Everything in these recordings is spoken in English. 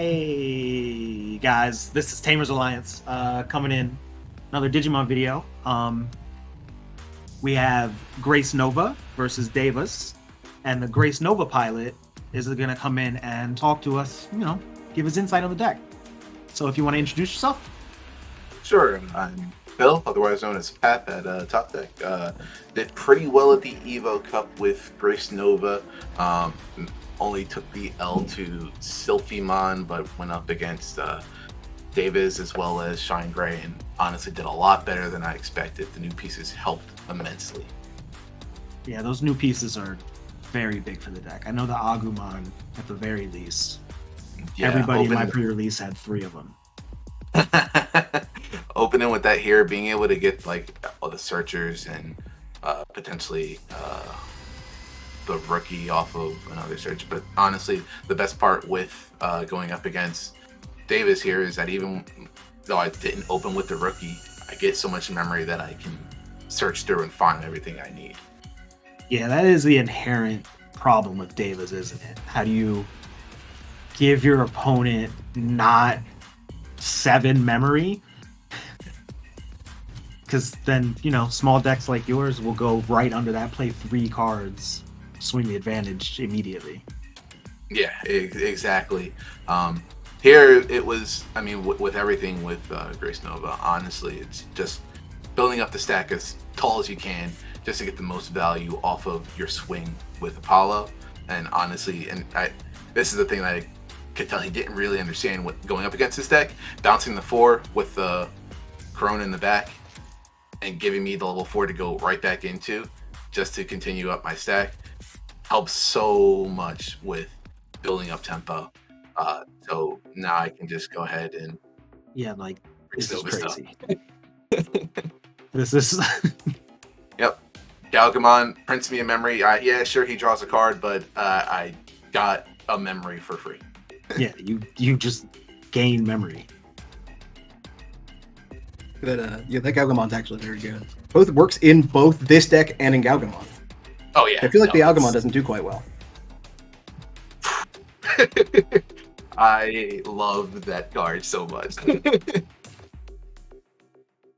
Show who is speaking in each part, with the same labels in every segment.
Speaker 1: Hey guys, this is Tamers Alliance coming in. Another Digimon video. We have Gracenova versus Davis, and the Gracenova pilot is going to come in and talk to us, give his insight on the deck. So if you want to introduce yourself.
Speaker 2: Sure, I'm Bill, otherwise known as Pat at Top Deck. Did pretty well at the Evo Cup with Gracenova. Only took the L to Sylphimon, but went up against Davis as well as Shine Gray, and honestly did a lot better than I expected. The new pieces helped immensely.
Speaker 1: Yeah, those new pieces are very big for the deck. I know the Agumon, at the very least. Yeah, everybody in my pre-release had 3 of them.
Speaker 2: Opening with that here, being able to get like all the searchers and potentially the rookie off of another search. But honestly, the best part with going up against Davis here is that even though I didn't open with the rookie, I get so much memory that I can search through and find everything I need.
Speaker 1: Yeah, that is the inherent problem with Davis, isn't it? How do you give your opponent not 7 memory? Because then, small decks like yours will go right under that, play 3 cards, swing the advantage immediately.
Speaker 2: Yeah, exactly. Here it was, with everything with Gracenova, honestly, it's just building up the stack as tall as you can just to get the most value off of your swing with Apollo. And honestly, this is the thing that I could tell he didn't really understand what going up against this deck, bouncing the 4 with the Corona in the back and giving me the level 4 to go right back into just to continue up my stack helps so much with building up tempo. So now I can just go ahead and
Speaker 1: this is crazy. This is
Speaker 2: Yep. Galgamon prints me a memory. Yeah, sure, he draws a card, but I got a memory for free.
Speaker 1: Yeah, you just gain memory.
Speaker 3: That Galgamon's actually very good. Both works in both this deck and in Galgamon.
Speaker 2: Oh yeah.
Speaker 3: I feel like the Galgamon doesn't do quite well.
Speaker 2: I love that card so much.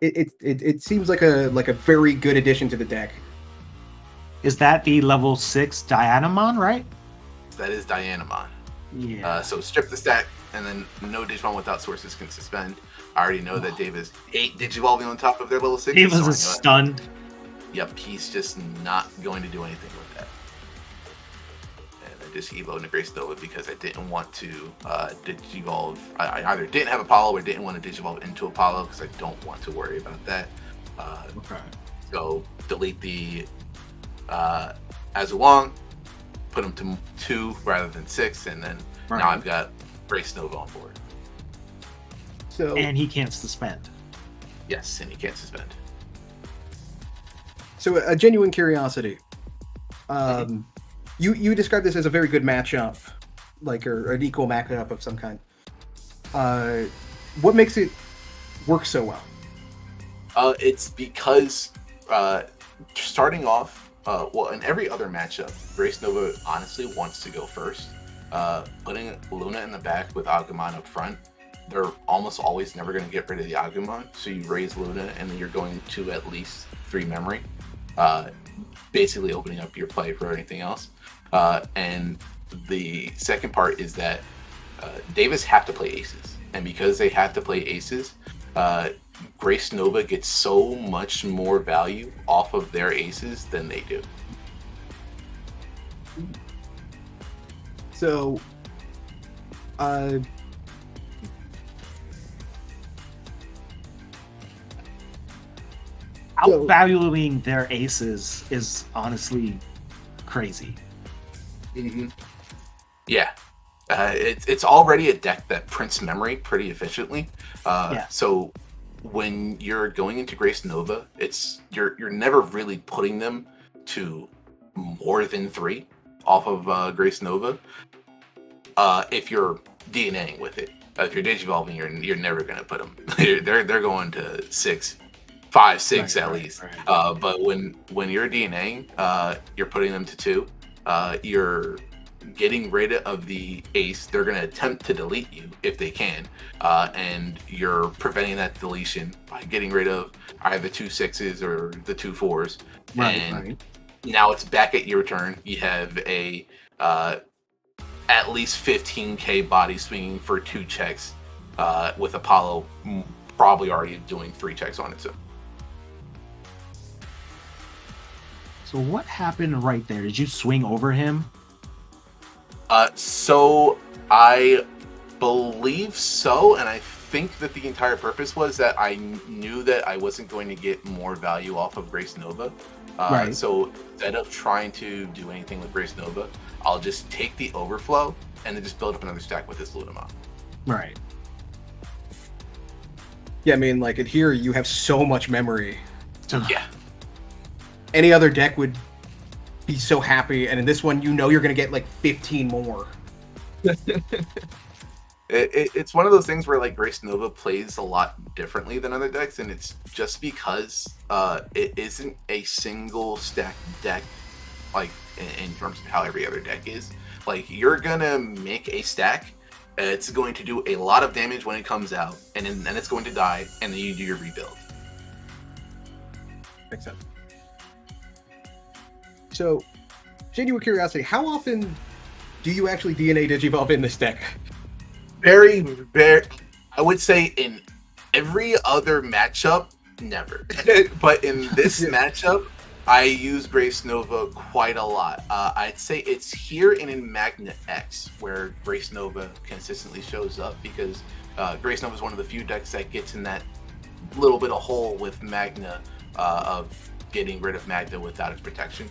Speaker 3: It seems like a very good addition to the deck.
Speaker 1: Is that the level 6 Dianamon, right?
Speaker 2: That is Dianamon.
Speaker 1: Yeah.
Speaker 2: So strip the stack, and then no Digimon without sources can suspend. I already know that Davis 8 Digivolving on top of their level 6.
Speaker 1: Davis is stunned.
Speaker 2: Yep, he's just not going to do anything with that. And I just evoed into Gracenova because I didn't want to Digivolve. I either didn't have Apollo or didn't want to Digivolve into Apollo because I don't want to worry about that.
Speaker 1: Okay.
Speaker 2: So delete the Azulong, put him to 2 rather than 6, and then now I've got Gracenova on board.
Speaker 1: And he can't suspend.
Speaker 2: Yes, and he can't suspend.
Speaker 3: So a genuine curiosity. You described this as a very good matchup, or an equal matchup of some kind. What makes it work so well?
Speaker 2: It's because starting off, in every other matchup, Gracenova honestly wants to go first. Putting Luna in the back with Agumon up front, they're almost always never going to get rid of the Agumon, so you raise Luna and then you're going to at least 3 memory, basically opening up your play for anything else. And the second part is that Davis have to play aces, and because they have to play aces, Gracenova gets so much more value off of their aces than they do.
Speaker 3: So,
Speaker 1: outvaluing their aces is honestly crazy.
Speaker 2: Mm-hmm. Yeah. It's already a deck that prints memory pretty efficiently. So when you're going into Gracenova, you're never really putting them to more than 3 off of Gracenova. If you're DNAing with it, if you're Digivolving, you're never going to put them. they're going to 5, 6 at least. But when you're DNAing, you're putting them to 2. You're getting rid of the ace, they're going to attempt to delete you if they can, and you're preventing that deletion by getting rid of either 2 6s or the 2 4s.
Speaker 3: Right.
Speaker 2: Now it's back at your turn. You have a at least 15k body swinging for 2 checks, with Apollo probably already doing 3 checks on its own.
Speaker 1: So what happened right there? Did you swing over him?
Speaker 2: So I believe so, and I think that the entire purpose was that I knew that I wasn't going to get more value off of Gracenova.
Speaker 1: Right.
Speaker 2: So instead of trying to do anything with Gracenova, I'll just take the overflow and then just build up another stack with this Lunamon.
Speaker 1: Right.
Speaker 3: Yeah, I mean, like, in here, you have so much memory.
Speaker 2: Yeah.
Speaker 3: Any other deck would be so happy, and in this one, you know you're going to get, like, 15 more.
Speaker 2: It's one of those things where, like, Gracenova plays a lot differently than other decks, and it's just because it isn't a single stack deck, like, in terms of how every other deck is. Like, you're gonna make a stack, it's going to do a lot of damage when it comes out, and then it's going to die, and then you do your rebuild.
Speaker 3: Makes sense. So, genuine curiosity, how often do you actually DNA Digivolve in this deck?
Speaker 2: Very, very, I would say in every other matchup, never. But in this matchup, I use Gracenova quite a lot. I'd say it's here and in Magna X where Gracenova consistently shows up, because Gracenova is one of the few decks that gets in that little bit of hole with Magna, of getting rid of Magna without its protection.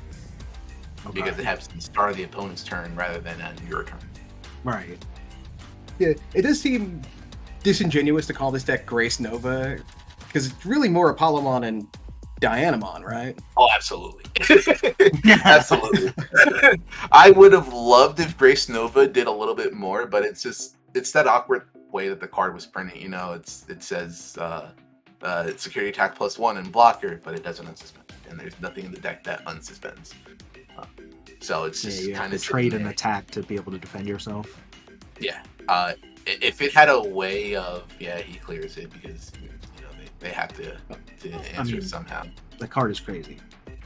Speaker 2: Okay. Because it happens at the start of the opponent's turn rather than on your turn.
Speaker 1: Right.
Speaker 3: Yeah, it does seem disingenuous to call this deck Gracenova, because it's really more Apollomon and Dianamon, right?
Speaker 2: Oh, absolutely. Absolutely. I would have loved if Gracenova did a little bit more, but it's that awkward way that the card was printed. You know, it says security attack +1 and blocker, but it doesn't unsuspend, and there's nothing in the deck that unsuspends. So it's just kind of
Speaker 1: trade an attack to be able to defend yourself.
Speaker 2: Yeah. If it had a way of, he clears it, because they have to answer it somehow.
Speaker 1: The card is crazy.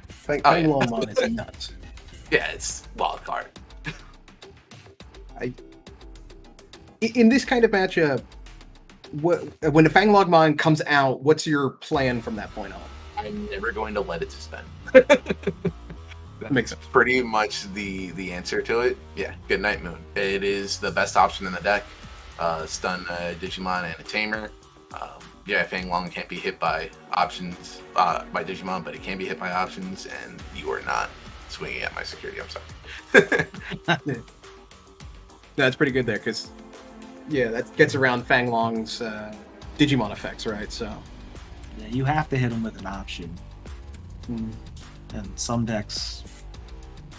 Speaker 3: FangLong is nuts.
Speaker 2: Yeah, it's wild card.
Speaker 3: In this kind of matchup, when the FangLong comes out, what's your plan from that point on?
Speaker 2: I'm never going to let it suspend.
Speaker 3: That makes sense.
Speaker 2: Pretty much the answer to it. Yeah, Good Night Moon. It is the best option in the deck. Stun Digimon and a Tamer. FangLong can't be hit by options by Digimon, but it can be hit by options, and you are not swinging at my security. I'm sorry.
Speaker 3: No, that's pretty good there, because that gets around FangLong's Digimon effects, right? So
Speaker 1: yeah, you have to hit him with an option. And some decks,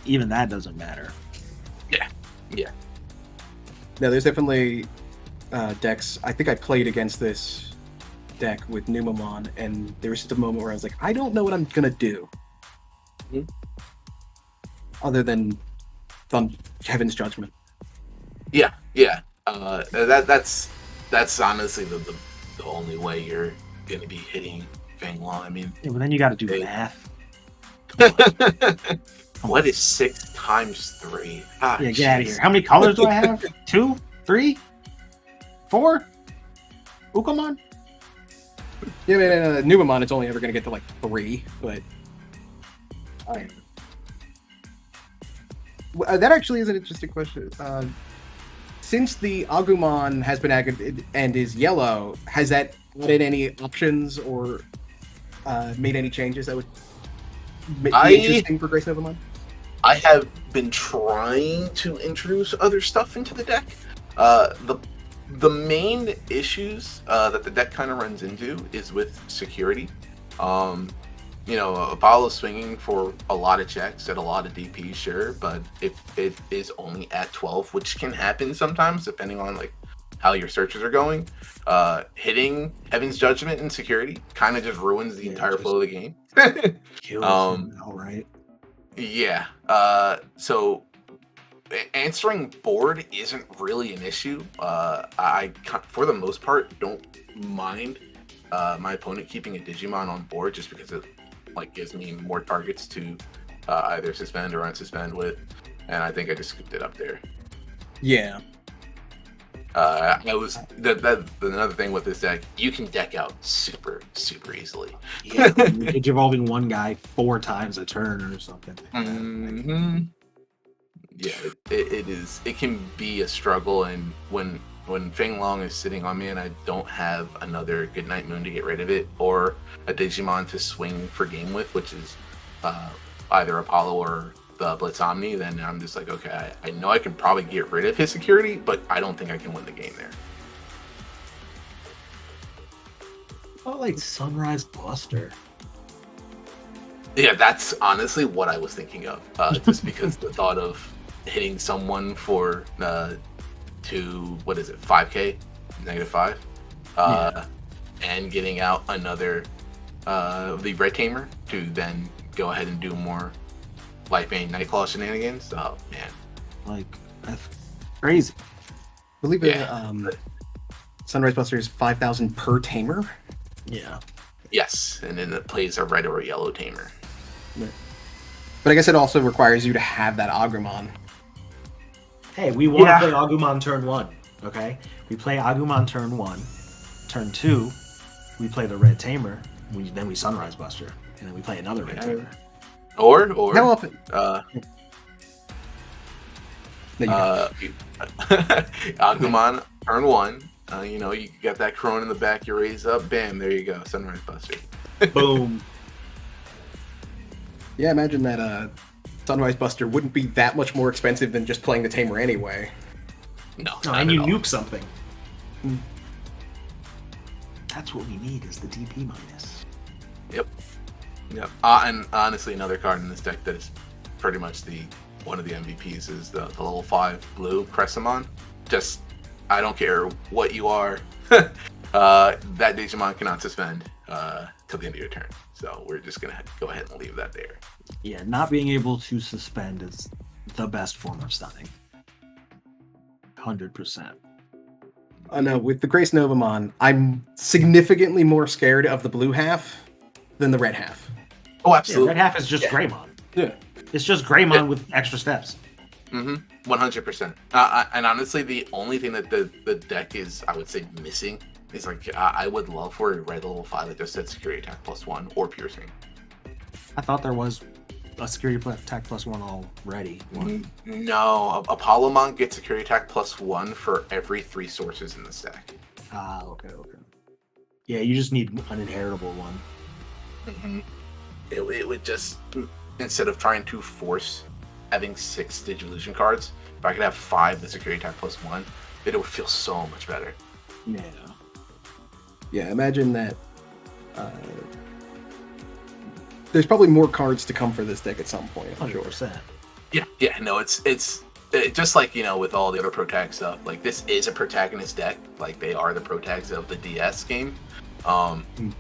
Speaker 1: even that doesn't matter.
Speaker 2: Yeah.
Speaker 3: No, there's definitely decks. I think I played against this deck with Numamon, and there was just a moment where I was like, I don't know what I'm gonna do, other than Heaven's Judgment.
Speaker 2: Yeah. That's honestly the only way you're gonna be hitting FangLong. I mean,
Speaker 1: but then you got to do math.
Speaker 2: What is 6 times 3?
Speaker 1: Yeah, get out of here. How many colors do I have? 2? 3? 4? Ukamon?
Speaker 3: Yeah, man, Numamon, it's only ever going to get to like 3, but that actually is an interesting question. Since the Agumon has been added and is yellow, has that added any options or made any changes that would be interesting for Gracenova?
Speaker 2: I have been trying to introduce other stuff into the deck. The main issues that the deck kind of runs into is with security. Apollo's swinging for a lot of checks at a lot of DP, sure, but if it is only at 12, which can happen sometimes depending on like how your searches are going, hitting Heaven's Judgment and security kind of just ruins the entire flow of the game.
Speaker 1: Kills him outright.
Speaker 2: Yeah. So answering board isn't really an issue. For the most part, don't mind my opponent keeping a Digimon on board just because it like gives me more targets to either suspend or unsuspend with, and I think I just scooped it up there.
Speaker 3: Yeah.
Speaker 2: Another thing with this deck, you can deck out super easily.
Speaker 1: Yeah, you're evolving one guy 4 times a turn or something.
Speaker 2: Mm-hmm. Yeah, it is. It can be a struggle, and when FangLong is sitting on me and I don't have another Goodnight Moon to get rid of it, or a Digimon to swing for game with, which is either Apollo or the Blitz Omni, then I'm just like, okay, I know I can probably get rid of his security, but I don't think I can win the game there.
Speaker 1: Oh, like Sunrise Buster.
Speaker 2: Yeah, that's honestly what I was thinking of. Just because the thought of hitting someone for 5k, -5, and getting out another the Red Tamer to then go ahead and do more Life Bane Nightclaw shenanigans. Oh man,
Speaker 1: like that's crazy.
Speaker 3: I believe Sunrise Buster is 5,000 per tamer.
Speaker 1: Yeah.
Speaker 2: Yes, and then it plays a red or a yellow tamer.
Speaker 3: But I guess it also requires you to have that Agumon.
Speaker 1: Hey, we want to play Agumon turn 1, okay? We play Agumon turn 1. Turn 2, we play the Red Tamer. Then we Sunrise Buster. And then we play another Red Tamer.
Speaker 2: Or
Speaker 3: how often?
Speaker 2: Agumon turn 1. You got that crone in the back, you raise up, bam, there you go, Sunrise Buster.
Speaker 1: Boom.
Speaker 3: Yeah, imagine that Sunrise Buster wouldn't be that much more expensive than just playing the Tamer anyway.
Speaker 2: No,
Speaker 1: and you nuke something. That's what we need is the DP minus.
Speaker 2: Yep. And honestly, another card in this deck that is pretty much one of the MVPs is the level 5 blue Crescimon. Just, I don't care what you are, that Digimon cannot suspend till the end of your turn. So we're just gonna go ahead and leave that there.
Speaker 1: Yeah, not being able to suspend is the best form of stunning. 100%.
Speaker 3: No, with the Gracenovamon, I'm significantly more scared of the blue half than the red half.
Speaker 2: Oh, absolutely.
Speaker 1: Yeah, red half is just Greymon.
Speaker 3: Yeah.
Speaker 1: It's just Greymon with extra steps.
Speaker 2: 100%. And honestly, the only thing that the deck is, I would say, missing is like I would love for a red level 5 that just said security attack +1 or piercing.
Speaker 1: I thought there was a security attack +1 already.
Speaker 2: No, Apollomon gets security attack +1 for every 3 sources in the stack.
Speaker 1: Ah, okay. Yeah, you just need an inheritable one.
Speaker 2: It would just, instead of trying to force having 6 Digivolution cards, if I could have 5 the security attack +1, it would feel so much better.
Speaker 3: Yeah, imagine that. There's probably more cards to come for this deck at some point.
Speaker 1: 100%.
Speaker 2: Yeah. No, it's just like, with all the other Protag stuff. Like, this is a protagonist deck. Like, they are the Protags of the DS game.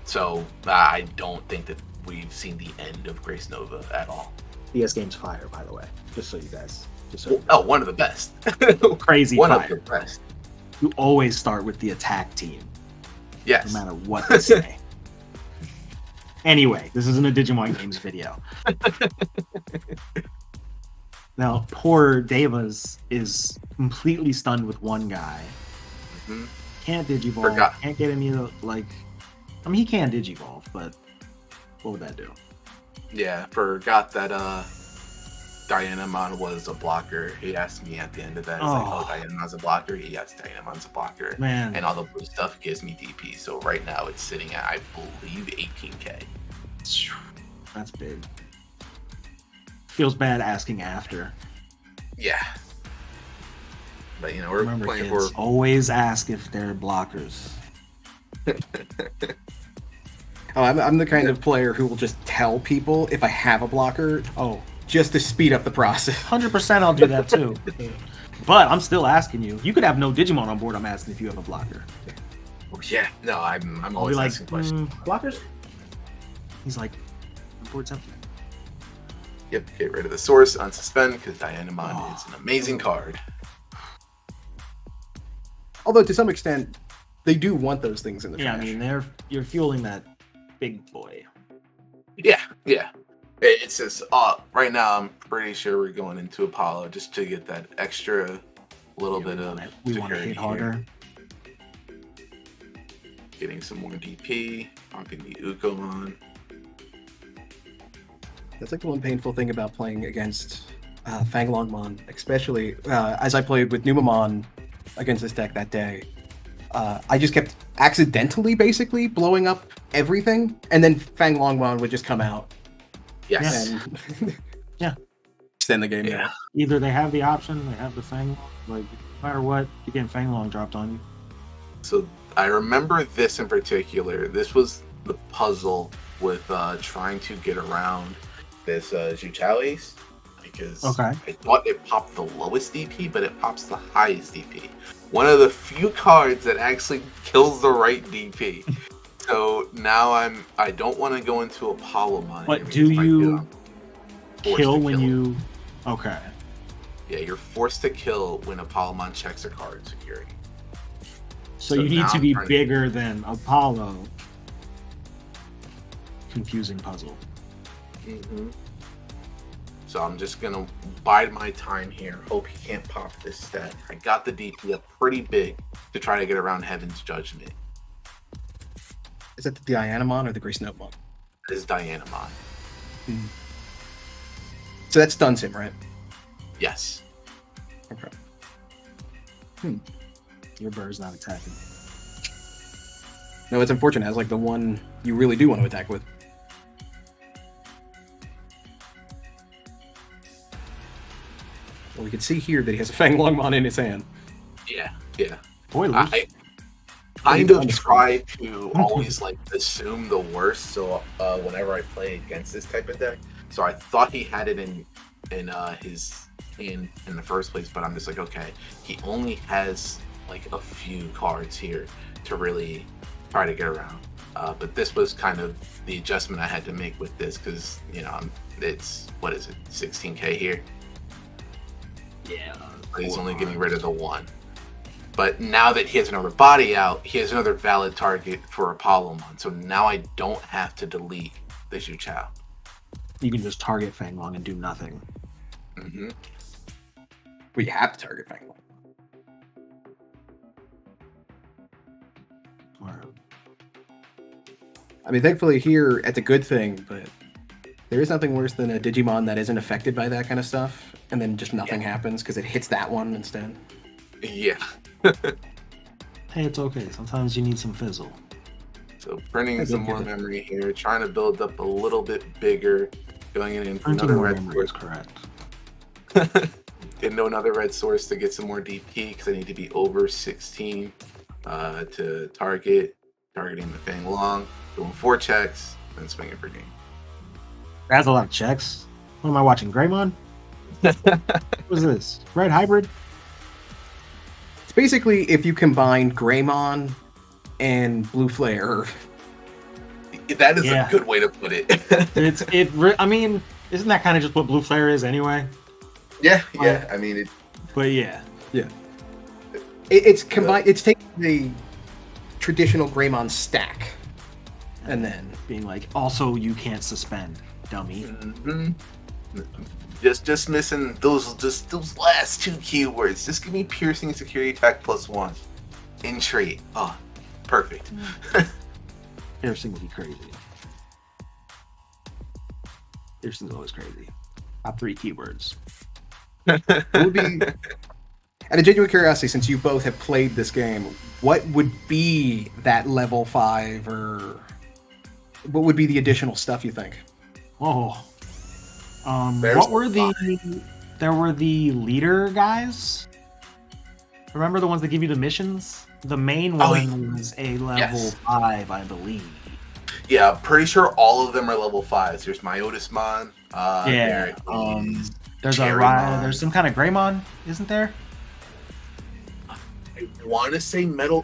Speaker 2: So I don't think that we've seen the end of Gracenova at all.
Speaker 1: DS game's fire, by the way. Just so you guys.
Speaker 2: One of the best.
Speaker 1: Crazy
Speaker 2: one
Speaker 1: fire.
Speaker 2: Of the best.
Speaker 1: You always start with the attack team.
Speaker 2: Yes.
Speaker 1: No matter what they say. Anyway, this isn't a Digimon Games video. Now, poor Devas is completely stunned with one guy. Can't Digivolve. Can't get any of the, he can Digivolve, but what would that do?
Speaker 2: Yeah, forgot that Dianamon was a blocker. He asked me at the end of that, Dianamon's a blocker? Yes, Dianamon's a blocker.
Speaker 1: Man.
Speaker 2: And all the blue stuff gives me DP. So right now it's sitting at, I believe, 18k.
Speaker 1: That's big. Feels bad asking after.
Speaker 2: Yeah. But, we're playing
Speaker 1: kids,
Speaker 2: for...
Speaker 1: always ask if they're blockers.
Speaker 3: I'm the kind of player who will just tell people if I have a blocker. Just to speed up the process.
Speaker 1: 100% I'll do that too. But I'm still asking you. You could have no Digimon on board. I'm asking if you have a blocker.
Speaker 2: Yeah. No, I'm always asking questions.
Speaker 1: Blockers? He's like, board's empty.
Speaker 2: Yep, get rid of the source, unsuspend, because Dianamon is an amazing card.
Speaker 3: Although to some extent, they do want those things in the trash.
Speaker 1: I mean, you're fueling that big boy.
Speaker 2: Yeah. It's just right now. I'm pretty sure we're going into Apollo just to get that extra little bit of.
Speaker 1: We want to hit harder.
Speaker 2: Getting some more DP, popping the Ukomon.
Speaker 3: That's like the one painful thing about playing against FangLongmon, especially as I played with Numamon against this deck that day. I just kept accidentally, basically, blowing up everything, and then FangLongmon would just come out.
Speaker 2: Yes.
Speaker 3: And
Speaker 1: yeah.
Speaker 3: Extend the game.
Speaker 2: Yeah.
Speaker 1: Either they have the option, they have the FangLong. Like, no matter what, you're getting FangLong dropped on you.
Speaker 2: So I remember this in particular. This was the puzzle with trying to get around this Zhuchao Ace, because I thought it popped the lowest DP, but it pops the highest DP. One of the few cards that actually kills the right DP. So now I don't want to go into Apollomon.
Speaker 1: But do you kill when you? Okay.
Speaker 2: Yeah, you're forced to kill when Apollomon checks a card security.
Speaker 1: So you need to be bigger than Apollo. Confusing puzzle.
Speaker 2: Mm-hmm. So I'm just gonna bide my time here. Hope he can't pop this stat. I got the DP up pretty big to try to get around Heaven's Judgment.
Speaker 3: Is that the Dianamon or the Gracenova?
Speaker 2: It is Dianamon.
Speaker 3: So that stuns him, right?
Speaker 2: Yes.
Speaker 3: Okay.
Speaker 1: Your bird's not attacking.
Speaker 3: No, it's unfortunate. It's like the one you really do want to attack with. Well, we can see here that he has a FangLongmon in his hand.
Speaker 2: Yeah.
Speaker 1: Boy,
Speaker 2: I kind of try to always assume the worst. So whenever I play against this type of deck, so I thought he had it in his hand in the first place, but I'm just like, okay, he only has a few cards here to really try to get around. But this was kind of the adjustment I had to make with this, because it's what is it, 16k here?
Speaker 1: Yeah.
Speaker 2: He's only getting rid of the one. But now that he has another body out, he has another valid target for Apollomon. So now I don't have to delete the Zhuchao.
Speaker 1: You can just target FangLong and do nothing.
Speaker 2: Mm-hmm.
Speaker 3: We have to target FangLong. I mean, thankfully here, it's a good thing, but there is nothing worse than a Digimon that isn't affected by that kind of stuff, and then just nothing happens because it hits that one instead.
Speaker 2: Yeah.
Speaker 1: Hey, it's okay. Sometimes you need some fizzle.
Speaker 2: So printing some more memory here, trying to build up a little bit bigger, going in for another red source.
Speaker 1: Correct.
Speaker 2: Into another red source to get some more DP, because I need to be over 16 to targeting the FangLong, doing 4 checks, and swinging for game.
Speaker 1: That's a lot of checks. What am I watching? Greymon? What's this? Red Hybrid?
Speaker 3: It's basically if you combine Greymon and Blue Flare.
Speaker 2: That is a good way to put it.
Speaker 1: I mean, isn't that kind of just what Blue Flare is anyway?
Speaker 2: Yeah. I mean, it.
Speaker 1: But yeah.
Speaker 3: It's combined. It's taking the traditional Greymon stack, and then
Speaker 1: being like, also you can't suspend, dummy.
Speaker 2: Mm-hmm. Just missing those last 2 keywords. Just give me piercing, security attack +1 in trait. Oh, perfect.
Speaker 1: Piercing would be crazy. Piercing's always crazy. Top 3 keywords.
Speaker 3: It would be, out of genuine curiosity, since you both have played this game, what would be that level 5, or what would be the additional stuff you think?
Speaker 1: Oh. What were there were the leader guys? Remember the ones that give you the missions? The main one was a level 5, I believe.
Speaker 2: Yeah, I'm pretty sure all of them are level 5s. There's Myotismon.
Speaker 1: There's some kind of Greymon, isn't there?
Speaker 2: I want to say Metal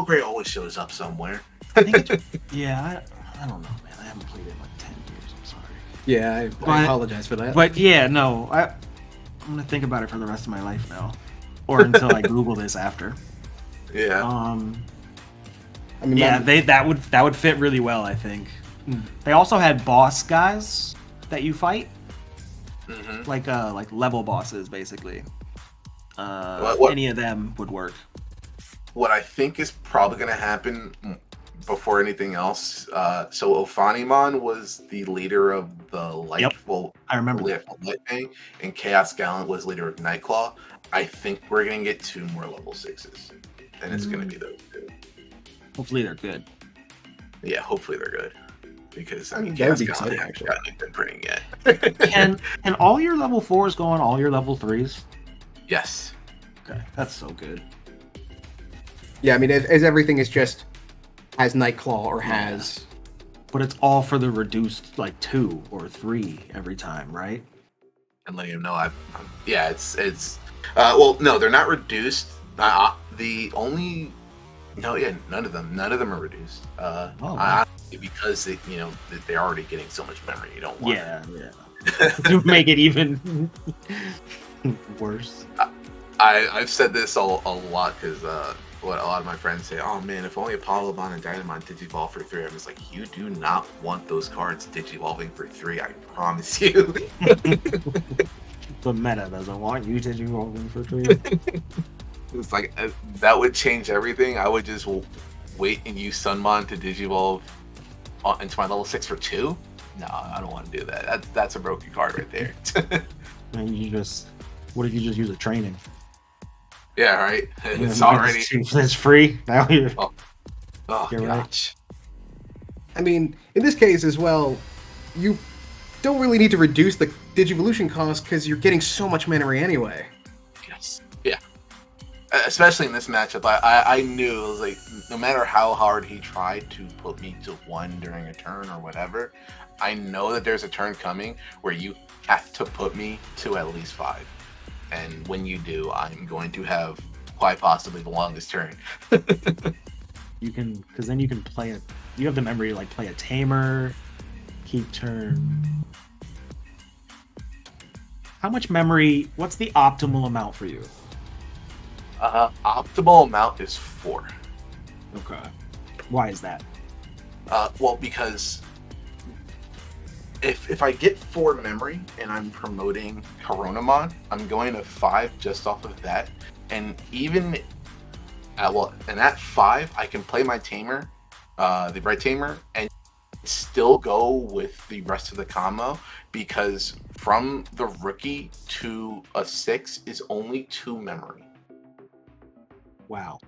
Speaker 2: Gray always shows up somewhere.
Speaker 1: I think it's, I don't know, man. I haven't played it in 10 years. I'm sorry.
Speaker 3: Yeah, I apologize for that.
Speaker 1: But yeah, no, I'm gonna think about it for the rest of my life now, or until I Google this after.
Speaker 2: Yeah.
Speaker 3: I mean,
Speaker 1: yeah, that would fit really well, I think. They also had boss guys that you fight, like level bosses, basically. Any of them would work.
Speaker 2: What I think is probably going to happen before anything else. So Ophanimon was the leader of the light.
Speaker 1: Yep. Well, I remember
Speaker 2: that. Light thing, and Chaos Gallant was leader of Nightclaw. I think we're going to get 2 more level 6s, and it's going to be those 2.
Speaker 1: Hopefully they're good.
Speaker 2: Yeah, hopefully they're good. Because
Speaker 3: I mean,
Speaker 2: Chaos
Speaker 3: that would be
Speaker 2: Gallant
Speaker 3: exciting, actually.
Speaker 2: hasn't been pretty yet.
Speaker 1: Can all your level 4s go on all your level 3s?
Speaker 2: Yes.
Speaker 1: Okay, that's so good.
Speaker 3: Yeah, I mean, as everything is just has Nightclaw or has,
Speaker 1: but it's all for the reduced 2 or 3 every time, right?
Speaker 2: And letting him know it's well, no, they're not reduced. None of them are reduced. Because they're already getting so much memory. You don't want
Speaker 1: to make it even worse.
Speaker 2: I've said this a lot because what a lot of my friends say, oh man, if only Apollomon and Dynamon digivolve for 3. I'm just like, you do not want those cards digivolving for 3, I promise you.
Speaker 1: The meta doesn't want you digivolving for 3.
Speaker 2: It's like, that would change everything. I would just wait and use Sunmon to digivolve into my level 6 for 2? No, I don't want to do that. That's a broken card right there.
Speaker 1: And what if you just use a training?
Speaker 2: Yeah, right. It's already
Speaker 1: it's free. Now you're
Speaker 2: gosh.
Speaker 1: Right.
Speaker 3: I mean, in this case as well, you don't really need to reduce the Digivolution cost because you're getting so much memory anyway.
Speaker 2: Yes. Yeah. Especially in this matchup, I knew it was like no matter how hard he tried to put me to 1 during a turn or whatever, I know that there's a turn coming where you have to put me to at least 5. And when you do, I'm going to have quite possibly the longest turn.
Speaker 1: Because then you can play it. You have the memory to play a tamer, keep turn. How much memory? What's the optimal amount for you?
Speaker 2: Optimal amount is 4.
Speaker 1: Okay. Why is that?
Speaker 2: Well, because if I get 4 memory and I'm promoting Coronamon, I'm going to 5 just off of that. And even at 5, I can play my tamer, the right tamer, and still go with the rest of the combo because from the rookie to a 6 is only 2 memory.
Speaker 1: Wow.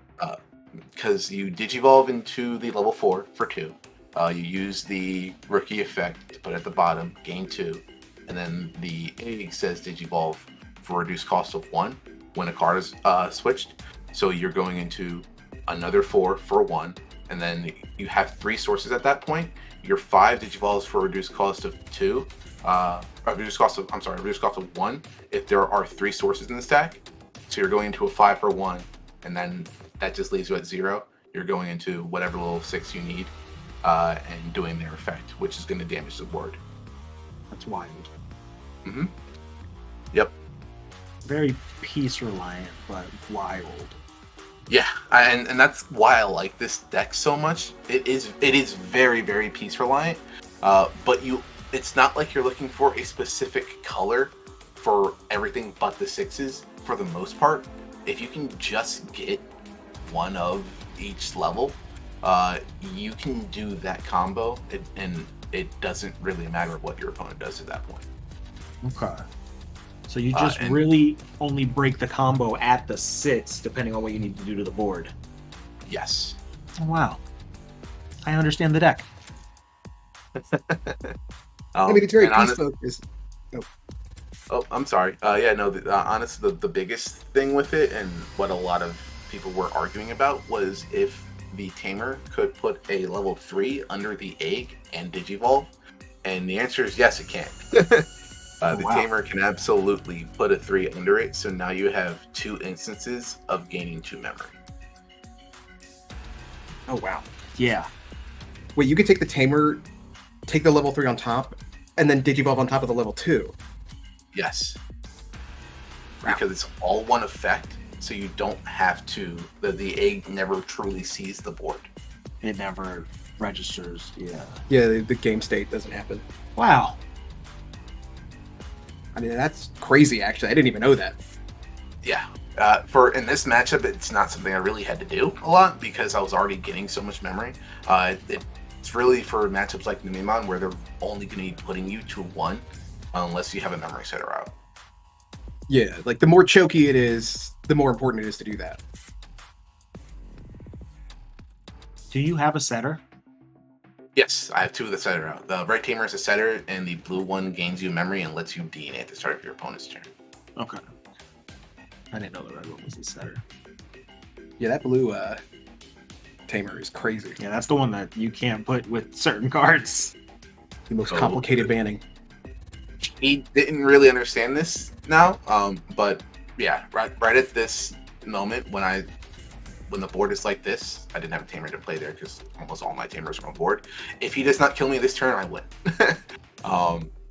Speaker 2: Because you digivolve into the level 4 for 2. You use the rookie effect to put at the bottom, gain 2, and then the egg says digivolve for reduced cost of 1 when a card is switched. So you're going into another 4 for 1, and then you have 3 sources at that point. Your 5 digivolves for reduced cost of 2, reduced cost of 1 if there are 3 sources in the stack. So you're going into a 5 for 1, and then that just leaves you at 0. You're going into whatever level 6 you need. And doing their effect, which is going to damage the board.
Speaker 1: That's wild.
Speaker 2: Mm-hmm. Yep.
Speaker 1: Very piece reliant, but wild.
Speaker 2: Yeah, and that's why I like this deck so much. It is very, very piece reliant, but it's not like you're looking for a specific color for everything but the 6s for the most part. If you can just get 1 of each level, you can do that combo, and it doesn't really matter what your opponent does at that point.
Speaker 1: Okay. So you just really only break the combo at the 6, depending on what you need to do to the board.
Speaker 2: Yes.
Speaker 1: Oh, wow. I understand the deck.
Speaker 3: I mean, it's very piece-focused.
Speaker 2: Oh, I'm sorry. Honestly, the biggest thing with it, and what a lot of people were arguing about, was if the tamer could put a level 3 under the egg and digivolve, and the answer is yes, it can. Tamer can absolutely put a 3 under it, so now you have 2 instances of gaining 2 memory.
Speaker 3: Oh wow.
Speaker 1: Yeah.
Speaker 3: Wait, you could take the tamer, take the level 3 on top, and then Digivolve on top of the level 2.
Speaker 2: Yes.
Speaker 3: Wow.
Speaker 2: Because it's all one effect, so you don't have to. The egg never truly sees the board.
Speaker 1: It never registers. Yeah.
Speaker 3: Yeah, the game state doesn't happen.
Speaker 1: Wow.
Speaker 3: I mean, that's crazy. Actually, I didn't even know that.
Speaker 2: Yeah. For in this matchup, it's not something I really had to do a lot because I was already getting so much memory. It's really for matchups like Digimon where they're only going to be putting you to 1 unless you have a memory setter out.
Speaker 3: Yeah, like the more choky it is, the more important it is to do that.
Speaker 1: Do you have a setter?
Speaker 2: Yes, I have 2 of the setter out. The red tamer is a setter, and the blue one gains you memory and lets you DNA at the start of your opponent's turn.
Speaker 1: Okay. I didn't know the red one was a setter.
Speaker 3: Yeah, that blue tamer is crazy.
Speaker 1: Yeah, that's the one that you can't put with certain cards.
Speaker 3: The most complicated banning.
Speaker 2: He didn't really understand this now, but yeah, right at this moment when the board is like this, I didn't have a tamer to play there because almost all my tamers are on board. If he does not kill me this turn, I win.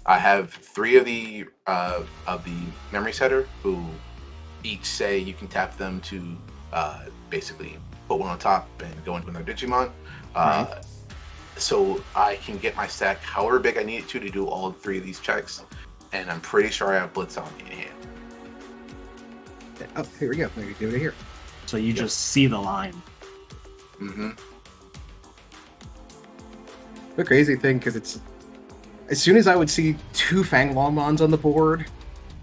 Speaker 2: I have 3 of the memory setter who each say you can tap them to basically put one on top and go into another Digimon.
Speaker 3: Right.
Speaker 2: So I can get my stack however big I need it to do all 3 of these checks, and I'm pretty sure I have Blitz on me in hand.
Speaker 3: Oh, here we go. Maybe give it here.
Speaker 1: So you just see the line.
Speaker 2: Mm-hmm.
Speaker 3: The crazy thing, because it's as soon as I would see 2 FangLong mons on the board,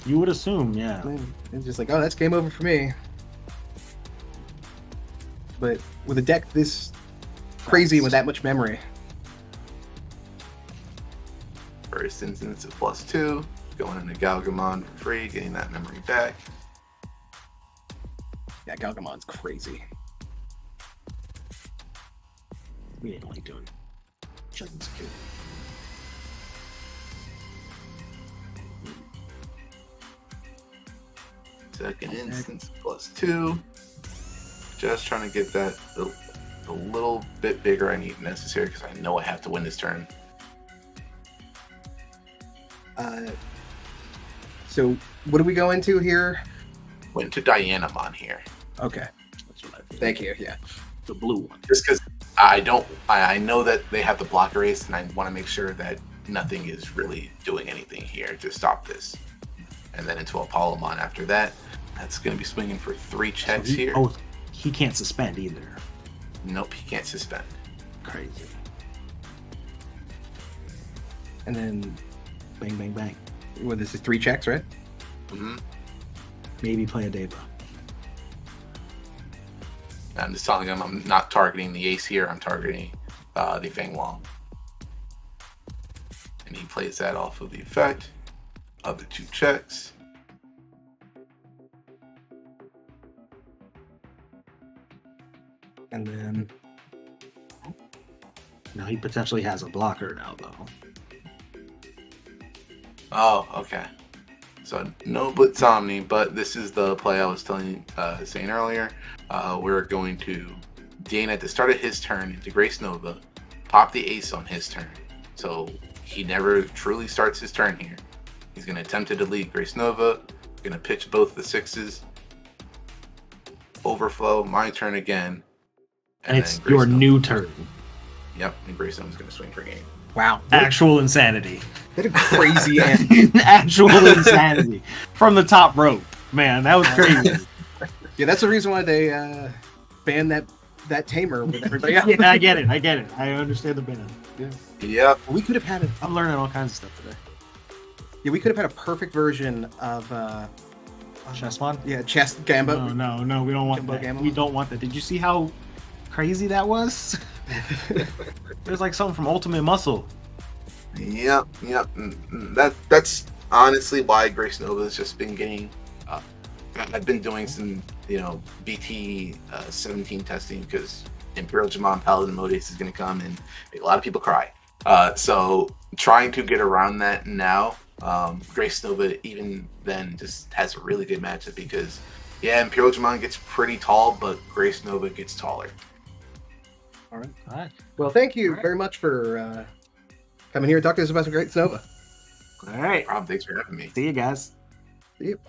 Speaker 1: You would assume, yeah.
Speaker 3: it's just like, oh, that's game over for me. But with a deck this crazy with that much memory,
Speaker 2: First instance of +2, going into Galgamon for free, getting that memory back.
Speaker 3: yeah, Galgamon's crazy.
Speaker 1: We didn't like doing Children's Security.
Speaker 2: Second instance +2. Just trying to get that a little bit bigger I need necessary because I know I have to win this turn.
Speaker 3: So what do we go into here?
Speaker 2: Went to Dianamon here.
Speaker 3: Okay,
Speaker 1: That's what I think.
Speaker 3: thank you. Yeah,
Speaker 1: The blue one.
Speaker 2: Just because I know that they have the block erase and I want to make sure that nothing is really doing anything here to stop this. And then into Apollomon after that. That's going to be swinging for 3 checks
Speaker 1: So
Speaker 2: here.
Speaker 1: He can't suspend either.
Speaker 2: Nope, he can't suspend.
Speaker 1: Crazy.
Speaker 3: and then
Speaker 1: Bang, bang, bang.
Speaker 3: well, this is 3 checks, right?
Speaker 2: Mm-hmm.
Speaker 1: Maybe play a Deva.
Speaker 2: I'm just telling him I'm not targeting the ace here. I'm targeting the FangLong. And he plays that off of the effect of the 2 checks.
Speaker 3: And then
Speaker 1: Now he potentially has a blocker now, though.
Speaker 2: Oh, okay. So no Blitz Omni, but this is the play I was saying earlier. We're going to Dane at the start of his turn into Gracenova, pop the ace on his turn. So he never truly starts his turn here. He's going to attempt to delete Gracenova, going to pitch both the 6s, overflow, my turn again.
Speaker 1: And it's
Speaker 2: then
Speaker 1: your
Speaker 2: Gracenova.
Speaker 1: new turn.
Speaker 2: Yep, and Gracenova's going to swing for game.
Speaker 3: wow,
Speaker 1: Actual insanity.
Speaker 3: that a crazy end.
Speaker 1: Actual insanity. From the top rope. Man, that was crazy.
Speaker 3: Yeah, that's the reason why they banned that tamer with everybody else.
Speaker 1: Yeah, I get it. I understand the ban.
Speaker 2: Yep.
Speaker 3: We could have had
Speaker 1: I'm learning all kinds of stuff today.
Speaker 3: we could have had a perfect version of
Speaker 1: Chessmon?
Speaker 3: yeah, chess Gambit.
Speaker 1: No, we don't want
Speaker 3: Jumbo
Speaker 1: that.
Speaker 3: Gamma?
Speaker 1: We don't want that. Did you see how crazy that was? There's like something from Ultimate Muscle.
Speaker 2: Yep. That's honestly why Gracenova has just been getting. I've been doing some, BT-17 testing because Imperial Jamon Paladin Modus is going to come and make a lot of people cry. So trying to get around that now, Gracenova even then just has a really good matchup because, yeah, Imperial Jamon gets pretty tall, but Gracenova gets taller.
Speaker 3: All right.
Speaker 1: All right.
Speaker 3: Well, thank you
Speaker 1: All right.
Speaker 3: very much for coming here and talking to us about Gracenova.
Speaker 1: All right.
Speaker 2: No problem. Thanks for having me.
Speaker 1: See you guys.
Speaker 3: Yep.